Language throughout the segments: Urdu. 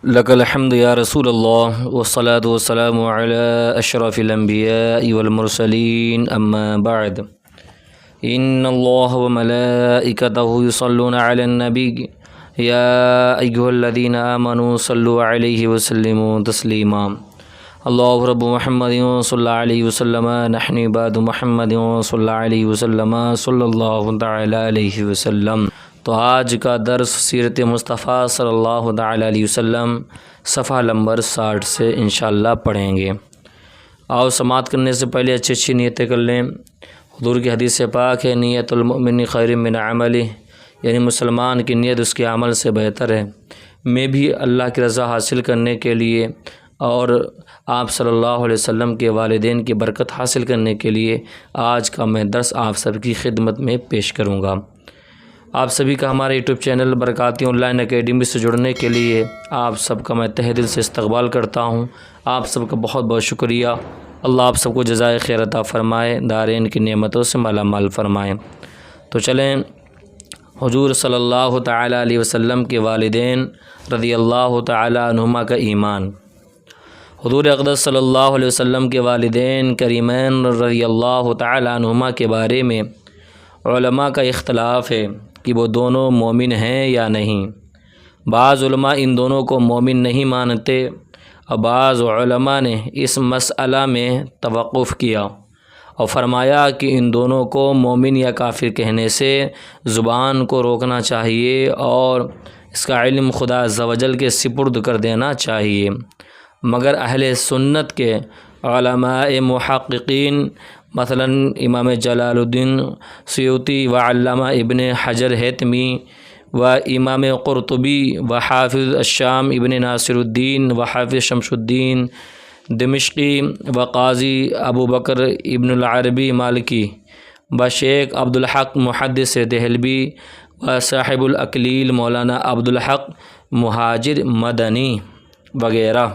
لک الحمد یا رسول اللہ والصلاة والسلام علی اشرف الانبیاء والمرسلین اما بعد ان اللہ وملائکتہ یصلون علی النبی یا ایھا الذین آمنوا صلوا علیہ وسلموا تسلیما اللہ رب محمد صلی اللہ علیہ وسلم نحن عباد محمد صلی اللہ علیہ وسلم صلی اللہ تعالی علیہ وسلم۔ تو آج کا درس سیرت مصطفیٰ صلی اللہ تعالی علیہ وسلم صفحہ نمبر 60 سے انشاءاللہ پڑھیں گے۔ آؤ سماعت کرنے سے پہلے اچھی نیتیں کر لیں۔ حضور کی حدیث پاک ہے، نیت المؤمن خیر من عملہ، یعنی مسلمان کی نیت اس کے عمل سے بہتر ہے۔ میں بھی اللہ کی رضا حاصل کرنے کے لیے اور آپ صلی اللہ علیہ وسلم کے والدین کی برکت حاصل کرنے کے لیے آج کا میں درس آپ سب کی خدمت میں پیش کروں گا۔ آپ سبھی کا ہمارے YouTube channel Barkati online academy سے جڑنے کے لیے آپ سب کا میں تہ دل سے استقبال کرتا ہوں۔ آپ سب کا بہت بہت شکریہ۔ اللہ آپ سب کو جزائے خیر عطا فرمائے، دارین کی نعمتوں سے مالا مال فرمائے۔ تو چلیں حضور صلی اللہ تعالی علیہ وسلم کے والدین رضی اللہ تعالی عنہما کا ایمان۔ حضور اقدس صلی اللہ علیہ وسلم کے والدین کریمین رضی اللہ تعالی عنہما کے بارے میں علماء کا اختلاف ہے کہ وہ دونوں مومن ہیں یا نہیں۔ بعض علماء ان دونوں کو مومن نہیں مانتے اور بعض علماء نے اس مسئلہ میں توقف کیا اور فرمایا کہ ان دونوں کو مومن یا کافر کہنے سے زبان کو روکنا چاہیے اور اس کا علم خدا عز و جل کے سپرد کر دینا چاہیے۔ مگر اہل سنت کے علماء محققین مثلا امام جلال الدین سیوطی و علامہ ابن حجر حتمی و امام قرطبی و حافظ الشام ابن ناصر الدین و حافظ شمس الدین دمشقی و قاضی ابو بکر ابن العربی مالکی و شیخ عبدالحق محدث دہلوی و صاحب الاکلیل مولانا عبدالحق مہاجر مدنی وغیرہ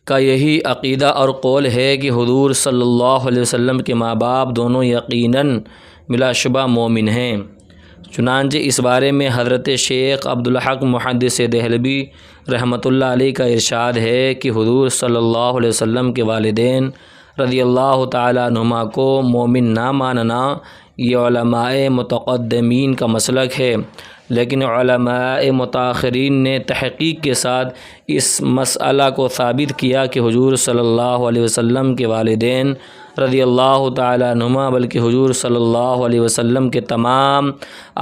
کا یہی عقیدہ اور قول ہے کہ حضور صلی اللہ علیہ وسلم کے ماں باپ دونوں یقیناً بلا شبہ مومن ہیں۔ چنانچہ اس بارے میں حضرت شیخ عبدالحق محدث دہلوی رحمۃ اللہ علیہ کا ارشاد ہے کہ حضور صلی اللہ علیہ وسلم کے والدین رضی اللہ تعالی عنہما کو مومن نہ ماننا یہ علماء متقدمین کا مسلک ہے، لیکن علماء متاخرین نے تحقیق کے ساتھ اس مسئلہ کو ثابت کیا کہ حضور صلی اللہ علیہ وسلم کے والدین رضی اللہ تعالی عنہما بلکہ حضور صلی اللہ علیہ وسلم کے تمام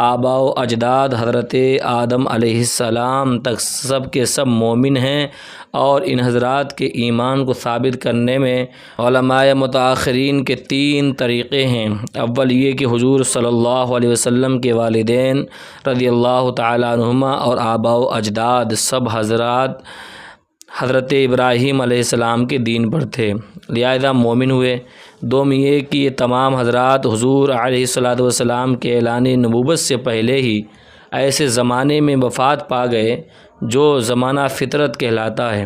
آباء و اجداد حضرت آدم علیہ السلام تک سب کے سب مومن ہیں، اور ان حضرات کے ایمان کو ثابت کرنے میں علماء متاخرین کے 3 طریقے ہیں۔ اول یہ کہ حضور صلی اللہ علیہ وسلم کے والدین رضی اللہ تعالی عنہما اور آباء و اجداد سب حضرات حضرت ابراہیم علیہ السلام کے دین پر تھے، لہذا مومن ہوئے۔ دوم یہ کہ یہ تمام حضرات حضور علیہ السلام کے اعلان نبوت سے پہلے ہی ایسے زمانے میں وفات پا گئے جو زمانہ فطرت کہلاتا ہے،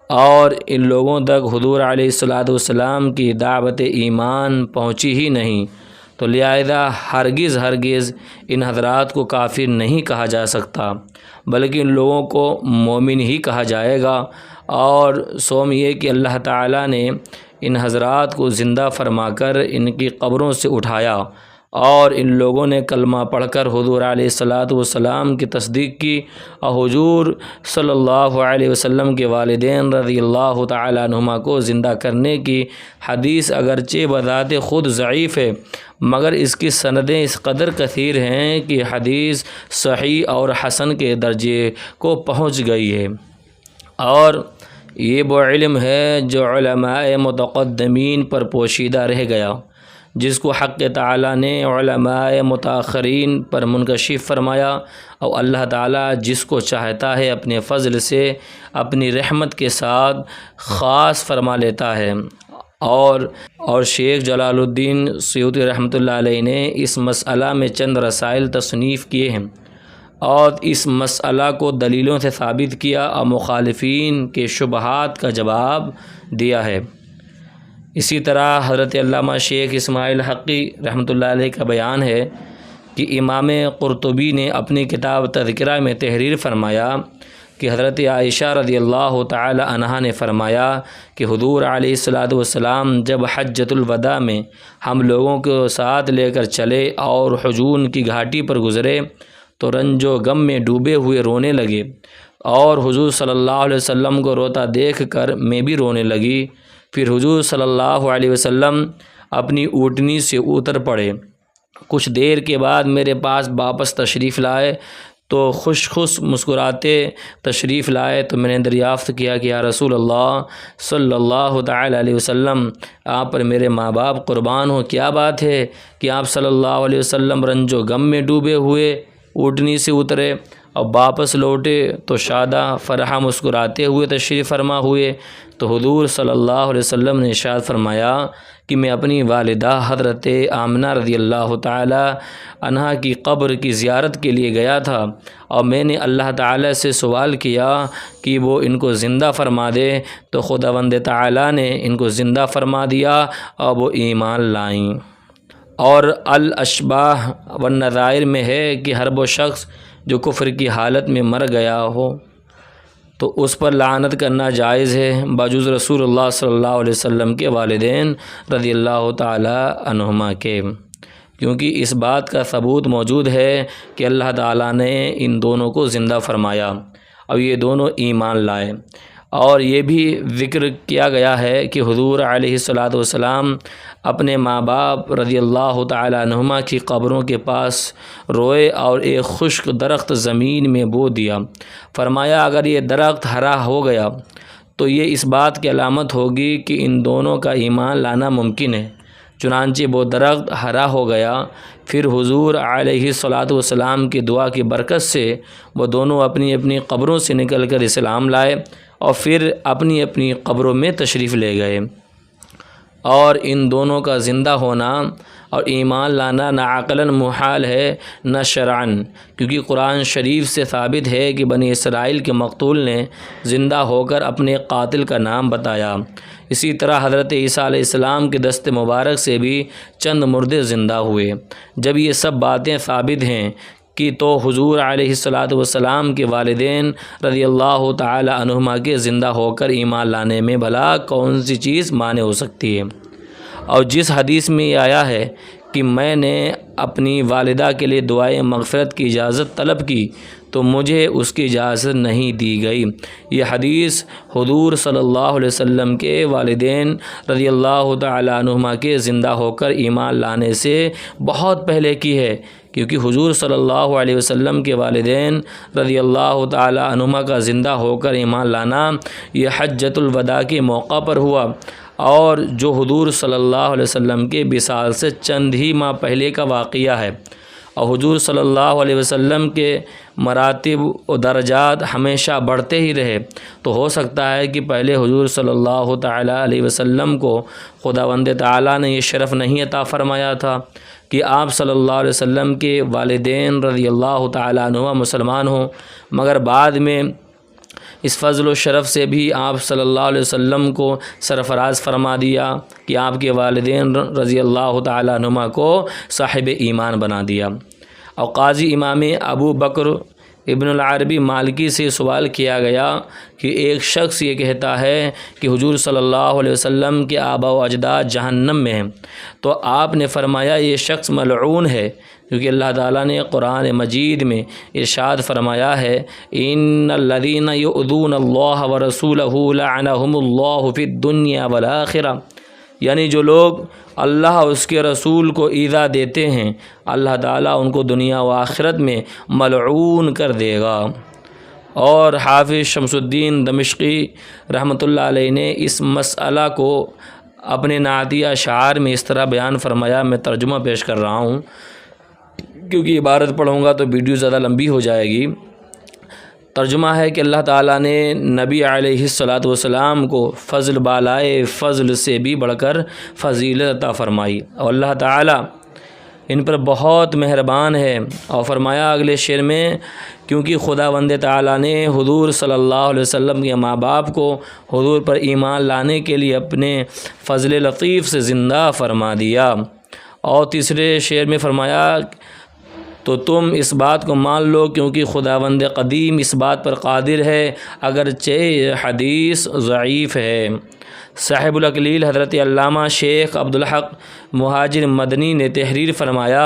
اور ان لوگوں تک حضور علیہ السلام کی دعوت ایمان پہنچی ہی نہیں، تو لہذا ہرگز ان حضرات کو کافر نہیں کہا جا سکتا، بلکہ ان لوگوں کو مومن ہی کہا جائے گا۔ اور سوم یہ کہ اللہ تعالیٰ نے ان حضرات کو زندہ فرما کر ان کی قبروں سے اٹھایا، اور ان لوگوں نے کلمہ پڑھ کر حضور علیہ السلام کی تصدیق کی، اور حضور صلی اللہ علیہ وسلم کے والدین رضی اللہ تعالی عنہما کو زندہ کرنے کی حدیث اگرچہ بذات خود ضعیف ہے، مگر اس کی سندیں اس قدر کثیر ہیں کہ حدیث صحیح اور حسن کے درجے کو پہنچ گئی ہے۔ اور یہ وہ علم ہے جو علماء متقدمین پر پوشیدہ رہ گیا، جس کو حق تعالیٰ نے علماء متاخرین پر منکشف فرمایا، اور اللہ تعالیٰ جس کو چاہتا ہے اپنے فضل سے اپنی رحمت کے ساتھ خاص فرما لیتا ہے۔ اور شیخ جلال الدین سیوطی رحمۃ اللہ علیہ نے اس مسئلہ میں چند رسائل تصنیف کیے ہیں اور اس مسئلہ کو دلیلوں سے ثابت کیا اور مخالفین کے شبہات کا جواب دیا ہے۔ اسی طرح حضرت علامہ شیخ اسماعیل حقی رحمۃ اللہ علیہ کا بیان ہے کہ امام قرطبی نے اپنی کتاب تذکرہ میں تحریر فرمایا کہ حضرت عائشہ رضی اللہ تعالی عنہا نے فرمایا کہ حضور علیہ الصلاۃ والسلام جب حجۃ الوداع میں ہم لوگوں کو ساتھ لے کر چلے اور حجون کی گھاٹی پر گزرے تو رنج و غم میں ڈوبے ہوئے رونے لگے، اور حضور صلی اللہ علیہ وسلم کو روتا دیکھ کر میں بھی رونے لگی۔ پھر حضور صلی اللہ علیہ وسلم اپنی اونٹنی سے اتر پڑے، کچھ دیر کے بعد میرے پاس واپس تشریف لائے تو خوش مسکراتے تشریف لائے تو میں نے دریافت کیا کہ یا رسول اللہ صلی اللہ تعالی علیہ وسلم، آپ پر میرے ماں باپ قربان ہوں، کیا بات ہے کہ آپ صلی اللہ علیہ وسلم رنج و غم میں ڈوبے ہوئے اونٹنی سے اترے اور واپس لوٹے تو شادہ فرحہ مسکراتے ہوئے تشریف فرما ہوئے؟ تو حضور صلی اللہ علیہ وسلم نے ارشاد فرمایا کہ میں اپنی والدہ حضرت آمنہ رضی اللہ تعالی عنہا کی قبر کی زیارت کے لیے گیا تھا، اور میں نے اللہ تعالی سے سوال کیا کہ وہ ان کو زندہ فرما دے، تو خداوند تعالی نے ان کو زندہ فرما دیا اور وہ ایمان لائیں۔ اور الاشباح والنظائر میں ہے کہ ہر وہ شخص جو کفر کی حالت میں مر گیا ہو تو اس پر لعنت کرنا جائز ہے بجز رسول اللہ صلی اللہ علیہ وسلم کے والدین رضی اللہ تعالی عنہما کے، کیونکہ اس بات کا ثبوت موجود ہے کہ اللہ تعالیٰ نے ان دونوں کو زندہ فرمایا اور یہ دونوں ایمان لائے۔ اور یہ بھی ذکر کیا گیا ہے کہ حضور علیہ الصلاۃ والسلام اپنے ماں باپ رضی اللہ تعالی عنہما کی قبروں کے پاس روئے اور ایک خشک درخت زمین میں بو دیا، فرمایا اگر یہ درخت ہرا ہو گیا تو یہ اس بات کی علامت ہوگی کہ ان دونوں کا ایمان لانا ممکن ہے۔ چنانچہ وہ درخت ہرا ہو گیا۔ پھر حضور علیہ الصلاۃ والسلام کی دعا کی برکت سے وہ دونوں اپنی اپنی قبروں سے نکل کر اسلام لائے اور پھر اپنی اپنی قبروں میں تشریف لے گئے۔ اور ان دونوں کا زندہ ہونا اور ایمان لانا نہ عقلاً محال ہے نہ شرعاً، کیونکہ قرآن شریف سے ثابت ہے کہ بنی اسرائیل کے مقتول نے زندہ ہو کر اپنے قاتل کا نام بتایا۔ اسی طرح حضرت عیسیٰ علیہ السلام کے دست مبارک سے بھی چند مردے زندہ ہوئے۔ جب یہ سب باتیں ثابت ہیں کہ تو حضور علیہ الصلاۃ والسلام کے والدین رضی اللہ تعالی عنہما کے زندہ ہو کر ایمان لانے میں بھلا کون سی چیز مانع ہو سکتی ہے؟ اور جس حدیث میں یہ آیا ہے کہ میں نے اپنی والدہ کے لیے دعائے مغفرت کی اجازت طلب کی تو مجھے اس کی اجازت نہیں دی گئی، یہ حدیث حضور صلی اللہ علیہ وسلم کے والدین رضی اللہ تعالی عنہما کے زندہ ہو کر ایمان لانے سے بہت پہلے کی ہے، کیونکہ حضور صلی اللہ علیہ وسلم کے والدین رضی اللہ تعالی عنہما کا زندہ ہو کر ایمان لانا یہ حجۃ الوداع کے موقع پر ہوا، اور جو حضور صلی اللہ علیہ وسلم کے وصال سے چند ہی ماہ پہلے کا واقعہ ہے۔ اور حضور صلی اللہ علیہ وسلم کے مراتب و درجات ہمیشہ بڑھتے ہی رہے، تو ہو سکتا ہے کہ پہلے حضور صلی اللہ تعالیٰ علیہ وسلم کو خداوند تعالیٰ نے یہ شرف نہیں عطا فرمایا تھا کہ آپ صلی اللہ علیہ وسلم کے والدین رضی اللہ تعالیٰ عنہما مسلمان ہوں، مگر بعد میں اس فضل و شرف سے بھی آپ صلی اللہ علیہ وسلم کو سرفراز فرما دیا کہ آپ کے والدین رضی اللہ تعالیٰ عنہما کو صاحب ایمان بنا دیا۔ اور قاضی امام ابو بکر ابن العربی مالکی سے سوال کیا گیا کہ ایک شخص یہ کہتا ہے کہ حضور صلی اللہ علیہ وسلم کے آبا و اجداد جہنم میں ہیں، تو آپ نے فرمایا یہ شخص ملعون ہے، کیونکہ اللہ تعالیٰ نے قرآن مجید میں ارشاد فرمایا ہے ان الذین یؤذون اللہ ورسولہ لعنہم اللہ فی الدنیا والآخرہ، یعنی جو لوگ اللہ اور اس کے رسول کو ایذا دیتے ہیں اللہ تعالیٰ ان کو دنیا و آخرت میں ملعون کر دے گا۔ اور حافظ شمس الدین دمشقی رحمۃ اللہ علیہ نے اس مسئلہ کو اپنے نعتیہ اشعار میں اس طرح بیان فرمایا، میں ترجمہ پیش کر رہا ہوں کیونکہ عبارت پڑھوں گا تو ویڈیو زیادہ لمبی ہو جائے گی۔ ترجمہ ہے کہ اللہ تعالیٰ نے نبی علیہ الصلاۃ والسلام کو فضل بالائے فضل سے بھی بڑھ کر فضیلت عطا فرمائی، اور اللہ تعالیٰ ان پر بہت مہربان ہے۔ اور فرمایا اگلے شعر میں کیونکہ خداوند تعالیٰ نے حضور صلی اللہ علیہ وسلم کے ماں باپ کو حضور پر ایمان لانے کے لیے اپنے فضل لطیف سے زندہ فرما دیا۔ اور تیسرے شعر میں فرمایا تو تم اس بات کو مان لو، کیونکہ خداوند قدیم اس بات پر قادر ہے، اگرچہ یہ حدیث ضعیف ہے۔ صاحب الاکلیل حضرت علامہ شیخ عبدالحق مہاجر مدنی نے تحریر فرمایا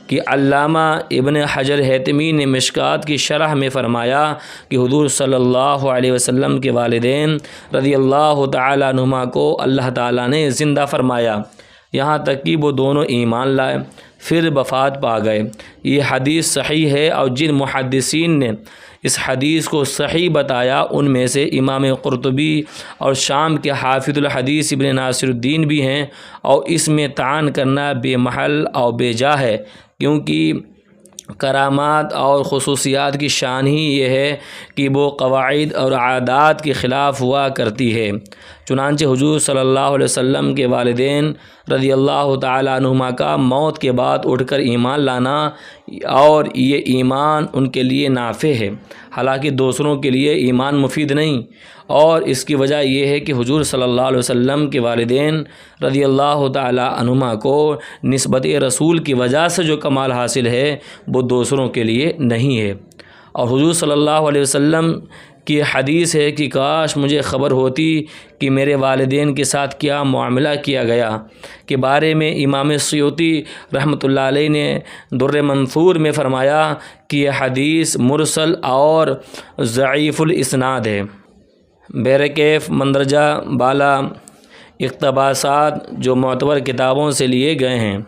کہ علامہ ابن حجر حیتمی نے مشکات کی شرح میں فرمایا کہ حضور صلی اللہ علیہ وسلم کے والدین رضی اللہ تعالیٰ عنہما کو اللہ تعالیٰ نے زندہ فرمایا، یہاں تک کہ وہ دونوں ایمان لائے، پھر وفات پا گئے۔ یہ حدیث صحیح ہے، اور جن محدثین نے اس حدیث کو صحیح بتایا ان میں سے امام قرطبی اور شام کے حافظ الحدیث ابن ناصر الدین بھی ہیں، اور اس میں طعن کرنا بے محل اور بے جا ہے، کیونکہ کرامات اور خصوصیات کی شان ہی یہ ہے کہ وہ قواعد اور عادات کے خلاف ہوا کرتی ہے۔ چنانچہ حضور صلی اللہ علیہ وسلم کے والدین رضی اللہ تعالیٰ عنہما کا موت کے بعد اٹھ کر ایمان لانا، اور یہ ایمان ان کے لیے نافع ہے، حالانکہ دوسروں کے لیے ایمان مفید نہیں، اور اس کی وجہ یہ ہے کہ حضور صلی اللہ علیہ وسلم کے والدین رضی اللہ تعالیٰ عنہما کو نسبت رسول کی وجہ سے جو کمال حاصل ہے وہ دوسروں کے لیے نہیں ہے۔ اور حضور صلی اللہ علیہ وسلم کی حدیث ہے کہ کاش مجھے خبر ہوتی کہ میرے والدین کے ساتھ کیا معاملہ کیا گیا، کے بارے میں امام سیوطی رحمۃ اللہ علیہ نے در منثور میں فرمایا کہ یہ حدیث مرسل اور ضعیف الاسناد ہے۔ بہرکیف مندرجہ بالا اقتباسات جو معتبر کتابوں سے لیے گئے ہیں،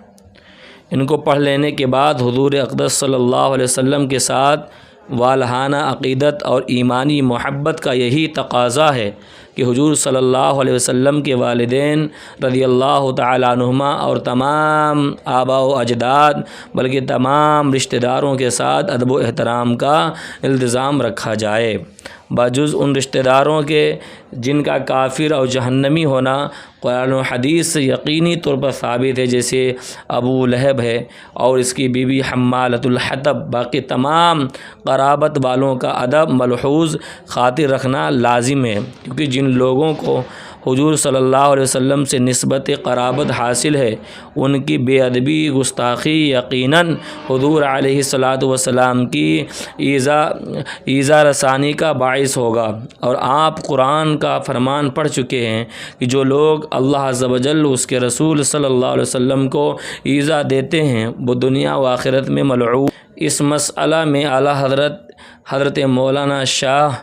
ان کو پڑھ لینے کے بعد حضور اقدس صلی اللہ علیہ وسلم کے ساتھ والہانہ عقیدت اور ایمانی محبت کا یہی تقاضا ہے کہ حضور صلی اللہ علیہ وسلم کے والدین رضی اللہ تعالیٰ عنہما اور تمام آباء و اجداد بلکہ تمام رشتہ داروں کے ساتھ ادب و احترام کا التزام رکھا جائے، بجز ان رشتہ داروں کے جن کا کافر اور جہنمی ہونا قرآن و حدیث سے یقینی طور پر ثابت ہے، جیسے ابو لہب ہے اور اس کی بیوی حمالۃ الحطب۔ باقی تمام قرابت والوں کا ادب ملحوظ خاطر رکھنا لازم ہے، کیونکہ جن لوگوں کو حضور صلی اللہ علیہ وسلم سے نسبت قرابت حاصل ہے ان کی بے ادبی گستاخی یقیناً حضور علیہ الصلاۃ والسلام کی ایذا رسانی کا باعث ہوگا۔ اور آپ قرآن کا فرمان پڑھ چکے ہیں کہ جو لوگ اللہ عز و جل اس کے رسول صلی اللہ علیہ وسلم کو ایذا دیتے ہیں وہ دنیا و آخرت میں ملعون۔ اس مسئلہ میں اعلیٰ حضرت مولانا شاہ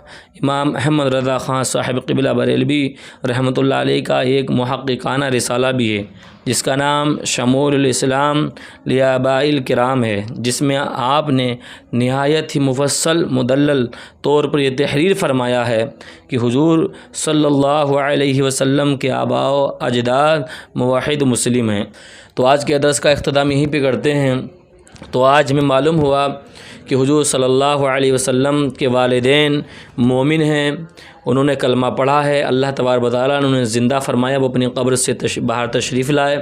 امام احمد رضا خان صاحب قبلہ بریلوی رحمۃ اللہ علیہ کا ایک محققانہ رسالہ بھی ہے جس کا نام شمول الاسلام لآباء الکرام ہے، جس میں آپ نے نہایت ہی مفصل مدلل طور پر یہ تحریر فرمایا ہے کہ حضور صلی اللہ علیہ وسلم کے آباء و اجداد موحد مسلم ہیں۔ تو آج کے درس کا اختتام یہیں پہ کرتے ہیں۔ تو آج ہمیں معلوم ہوا کہ حضور صلی اللہ علیہ وسلم کے والدین مومن ہیں، انہوں نے کلمہ پڑھا ہے، اللہ تبارک و تعالیٰ نے انہیں زندہ فرمایا، وہ اپنی قبر سے باہر تشریف لائے،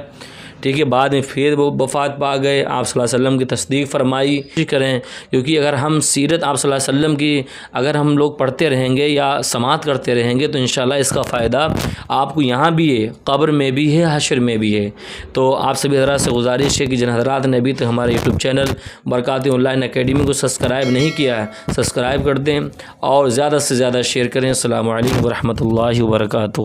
ٹھیک ہے، بعد میں پھر وہ وفات پا گئے، آپ صلی اللہ علیہ وسلم کی تصدیق فرمائی کریں، کیونکہ اگر ہم سیرت آپ صلی اللہ علیہ وسلم کی اگر ہم لوگ پڑھتے رہیں گے یا سماعت کرتے رہیں گے تو انشاءاللہ اس کا فائدہ آپ کو یہاں بھی ہے، قبر میں بھی ہے، حشر میں بھی ہے۔ تو آپ سبھی حضرات سے گزارش ہے کہ جن حضرات نے ابھی تک ہمارے یوٹیوب چینل برکات آن لائن اکیڈمی کو سبسکرائب نہیں کیا ہے سبسکرائب کر دیں اور زیادہ سے زیادہ شیئر کریں۔ السلام علیکم ورحمۃ اللہ وبرکاتہ۔